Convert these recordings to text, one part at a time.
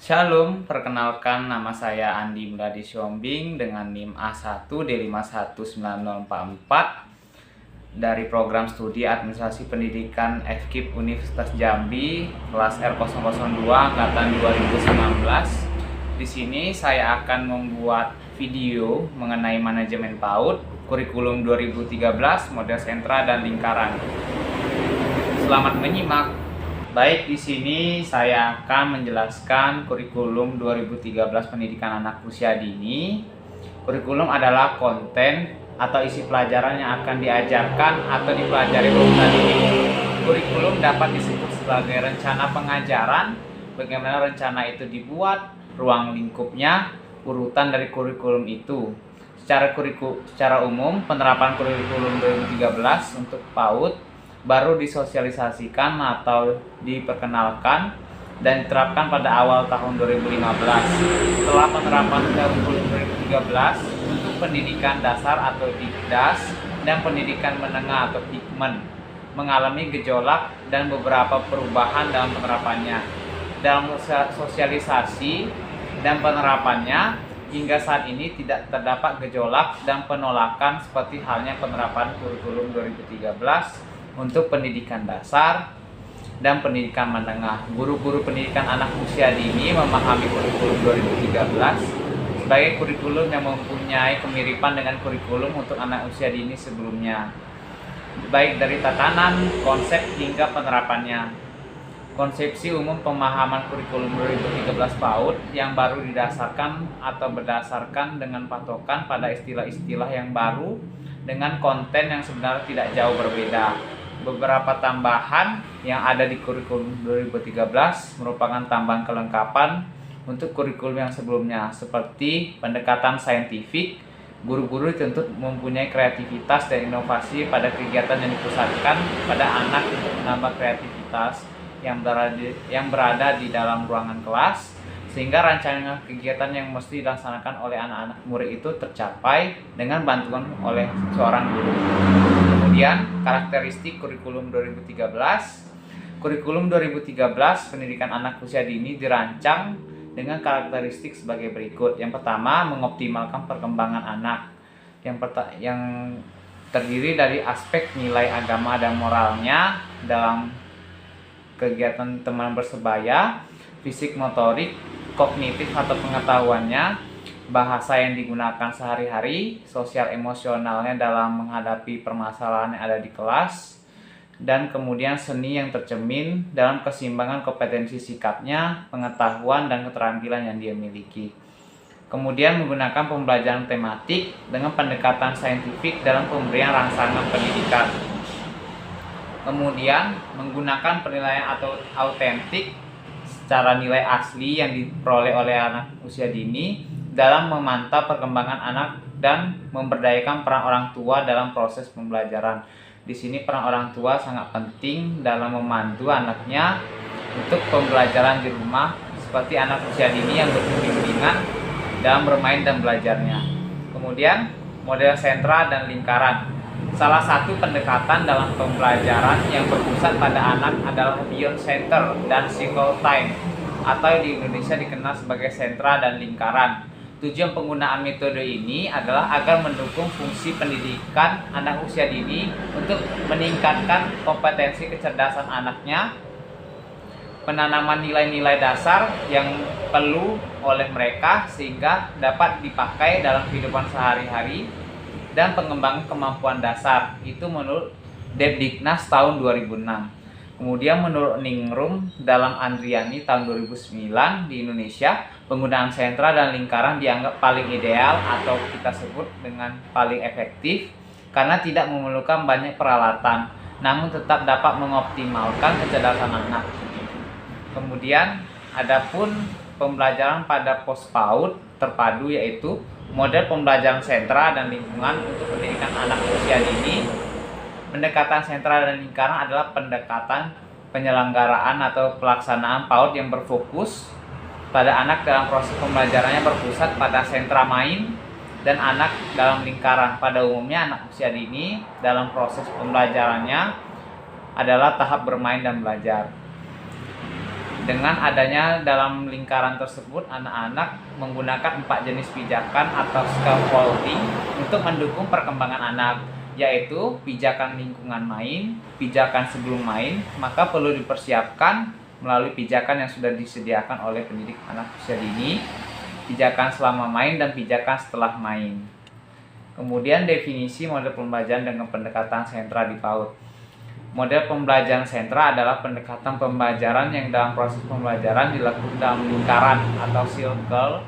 Shalom, perkenalkan nama saya Andi Muladi Siombing dengan NIM A1D51944 dari program studi administrasi pendidikan FKIP Universitas Jambi kelas R002 angkatan 2019. Di sini saya akan membuat video mengenai manajemen PAUD kurikulum 2013 model sentra dan lingkaran. Selamat menyimak. Baik, di sini saya akan menjelaskan kurikulum 2013 pendidikan anak usia dini. Kurikulum adalah konten atau isi pelajaran yang akan diajarkan atau dipelajari peserta didik. Kurikulum dapat disebut sebagai rencana pengajaran, bagaimana rencana itu dibuat, ruang lingkupnya, urutan dari kurikulum itu. Secara umum, penerapan kurikulum 2013 untuk PAUD baru disosialisasikan atau diperkenalkan dan diterapkan pada awal tahun 2015. Setelah penerapan kurikulum 2013 untuk pendidikan dasar atau Dikdas dan pendidikan menengah atau Dikmen mengalami gejolak dan beberapa perubahan dalam penerapannya. Dalam sosialisasi dan penerapannya, hingga saat ini tidak terdapat gejolak dan penolakan seperti halnya penerapan kurikulum 2013 untuk pendidikan dasar dan pendidikan menengah. Guru-guru pendidikan anak usia dini memahami kurikulum 2013 sebagai kurikulum yang mempunyai kemiripan dengan kurikulum untuk anak usia dini sebelumnya, baik dari tatanan, konsep, hingga penerapannya. Konsepsi umum pemahaman kurikulum 2013 PAUD yang baru didasarkan atau berdasarkan dengan patokan pada istilah-istilah yang baru dengan konten yang sebenarnya tidak jauh berbeda. Beberapa tambahan yang ada di kurikulum 2013 merupakan tambahan kelengkapan untuk kurikulum yang sebelumnya, seperti pendekatan saintifik. Guru-guru tentu mempunyai kreativitas dan inovasi pada kegiatan yang dipusatkan pada anak untuk menambah kreativitas yang berada di dalam ruangan kelas, sehingga rancangan kegiatan yang mesti dilaksanakan oleh anak-anak murid itu tercapai dengan bantuan oleh seorang guru. Kemudian, karakteristik kurikulum 2013. Kurikulum 2013 pendidikan anak usia dini dirancang dengan karakteristik sebagai berikut. Yang pertama, mengoptimalkan perkembangan anak yang terdiri dari aspek nilai agama dan moralnya dalam kegiatan teman bersebaya, fisik motorik, kognitif atau pengetahuannya, bahasa yang digunakan sehari-hari, sosial emosionalnya dalam menghadapi permasalahan yang ada di kelas, dan kemudian seni yang tercermin dalam keseimbangan kompetensi sikapnya, pengetahuan dan keterampilan yang dia miliki. Kemudian menggunakan pembelajaran tematik dengan pendekatan saintifik dalam pemberian rangsangan pendidikan. Kemudian menggunakan penilaian atau autentik secara nilai asli yang diperoleh oleh anak usia dini dalam memantau perkembangan anak dan memberdayakan peran orang tua dalam proses pembelajaran. Di sini peran orang tua sangat penting dalam membantu anaknya untuk pembelajaran di rumah, seperti anak usia dini yang butuh bimbingan dalam bermain dan belajarnya. Kemudian model sentra dan lingkaran. Salah satu pendekatan dalam pembelajaran yang berpusat pada anak adalah beyond center dan single time, atau di Indonesia dikenal sebagai sentra dan lingkaran. Tujuan penggunaan metode ini adalah agar mendukung fungsi pendidikan anak usia dini untuk meningkatkan kompetensi kecerdasan anaknya, penanaman nilai-nilai dasar yang perlu oleh mereka sehingga dapat dipakai dalam kehidupan sehari-hari, dan pengembangan kemampuan dasar. Itu menurut Depdiknas tahun 2006. Kemudian menurut Ningrum dalam Andriani tahun 2009 di Indonesia, penggunaan sentra dan lingkaran dianggap paling ideal atau kita sebut dengan paling efektif karena tidak memerlukan banyak peralatan, namun tetap dapat mengoptimalkan kecerdasan anak. Kemudian adapun pembelajaran pada pos PAUD terpadu, yaitu model pembelajaran sentra dan lingkungan untuk pendidikan anak usia dini. Pendekatan sentra dan lingkaran adalah pendekatan penyelenggaraan atau pelaksanaan PAUD yang berfokus pada anak dalam proses pembelajarannya berpusat pada sentra main dan anak dalam lingkaran. Pada umumnya anak usia dini dalam proses pembelajarannya adalah tahap bermain dan belajar. Dengan adanya dalam lingkaran tersebut, anak-anak menggunakan 4 jenis pijakan atau scaffolding untuk mendukung perkembangan anak, yaitu pijakan lingkungan main, pijakan sebelum main, maka perlu dipersiapkan melalui pijakan yang sudah disediakan oleh pendidik anak usia dini, pijakan selama main, dan pijakan setelah main. Kemudian definisi model pembelajaran dengan pendekatan sentra di PAUD. Model pembelajaran sentra adalah pendekatan pembelajaran yang dalam proses pembelajaran dilakukan dalam lingkaran atau circle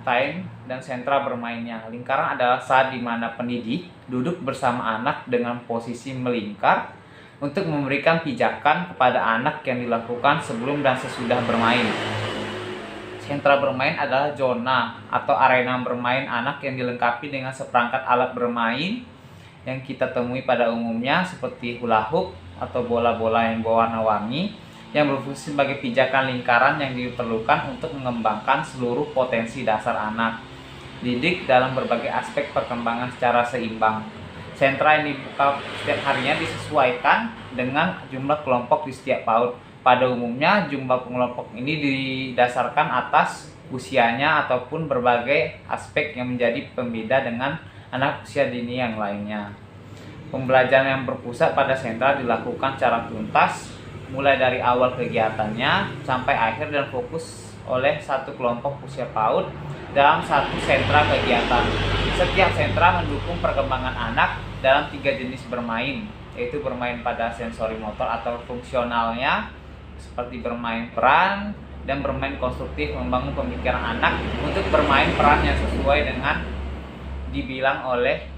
time dan sentra bermainnya. Lingkaran adalah saat di mana pendidik duduk bersama anak dengan posisi melingkar untuk memberikan pijakan kepada anak yang dilakukan sebelum dan sesudah bermain. Sentra bermain adalah zona atau arena bermain anak yang dilengkapi dengan seperangkat alat bermain yang kita temui pada umumnya seperti hula hoop atau bola-bola yang berwarna-warni yang berfungsi sebagai pijakan lingkaran yang diperlukan untuk mengembangkan seluruh potensi dasar anak didik dalam berbagai aspek perkembangan secara seimbang. Sentra yang dibuka setiap harinya disesuaikan dengan jumlah kelompok di setiap PAUD. Pada umumnya jumlah kelompok ini didasarkan atas usianya ataupun berbagai aspek yang menjadi pembeda dengan anak usia dini yang lainnya. Pembelajaran yang berpusat pada sentra dilakukan secara tuntas mulai dari awal kegiatannya sampai akhir dan fokus oleh satu kelompok usia PAUD dalam satu sentra kegiatan. Setiap sentra mendukung perkembangan anak dalam 3 jenis bermain, yaitu bermain pada sensori motor atau fungsionalnya seperti bermain peran dan bermain konstruktif, membangun pemikiran anak untuk bermain peran yang sesuai dengan dibilang oleh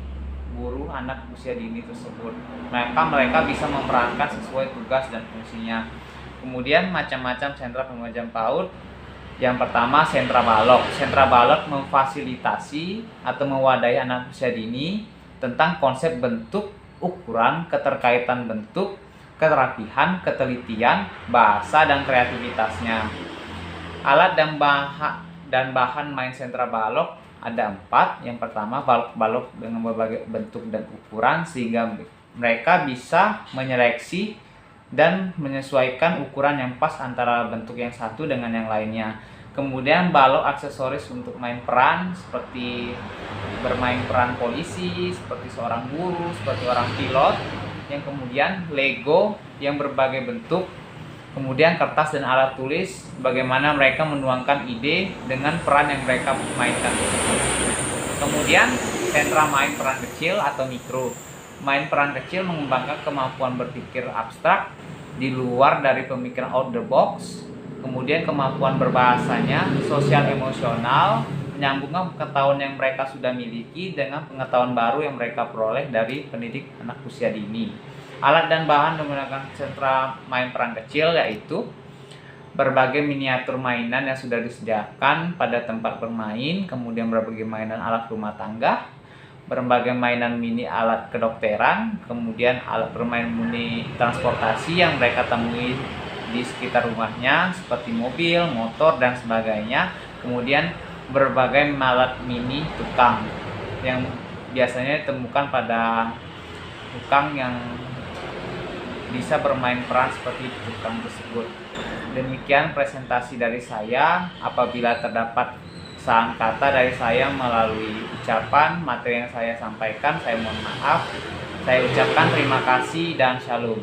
guru anak usia dini tersebut. Mereka bisa memerankan sesuai tugas dan fungsinya. Kemudian macam-macam sentra pembelajaran PAUD. Yang pertama, sentra balok. Sentra balok memfasilitasi atau mewadahi anak usia dini tentang konsep bentuk, ukuran, keterkaitan bentuk, kerapihan, ketelitian, bahasa, dan kreativitasnya. Alat dan bahan main sentra balok ada 4. Yang pertama, balok-balok dengan berbagai bentuk dan ukuran sehingga mereka bisa menyeleksi dan menyesuaikan ukuran yang pas antara bentuk yang satu dengan yang lainnya. Kemudian balok aksesoris untuk main peran seperti bermain peran polisi, seperti seorang guru, seperti orang pilot. Yang kemudian Lego yang berbagai bentuk. Kemudian kertas dan alat tulis, bagaimana mereka menuangkan ide dengan peran yang mereka mainkan. Kemudian sentra main peran kecil atau mikro. Main peran kecil mengembangkan kemampuan berpikir abstrak di luar dari pemikiran out the box. Kemudian kemampuan berbahasanya, sosial emosional, menyambungkan pengetahuan yang mereka sudah miliki dengan pengetahuan baru yang mereka peroleh dari pendidik anak usia dini. Alat dan bahan menggunakan sentra main peran kecil yaitu berbagai miniatur mainan yang sudah disediakan pada tempat bermain, kemudian berbagai mainan alat rumah tangga, berbagai mainan mini alat kedokteran, kemudian alat bermain mini transportasi yang mereka temui di sekitar rumahnya seperti mobil, motor, dan sebagainya. Kemudian berbagai alat mini tukang yang biasanya ditemukan pada tukang yang bisa bermain peran seperti tukang tersebut. Demikian presentasi dari saya. Apabila terdapat kesalahan kata dari saya melalui ucapan materi yang saya sampaikan, saya mohon maaf. Saya ucapkan terima kasih dan shalom.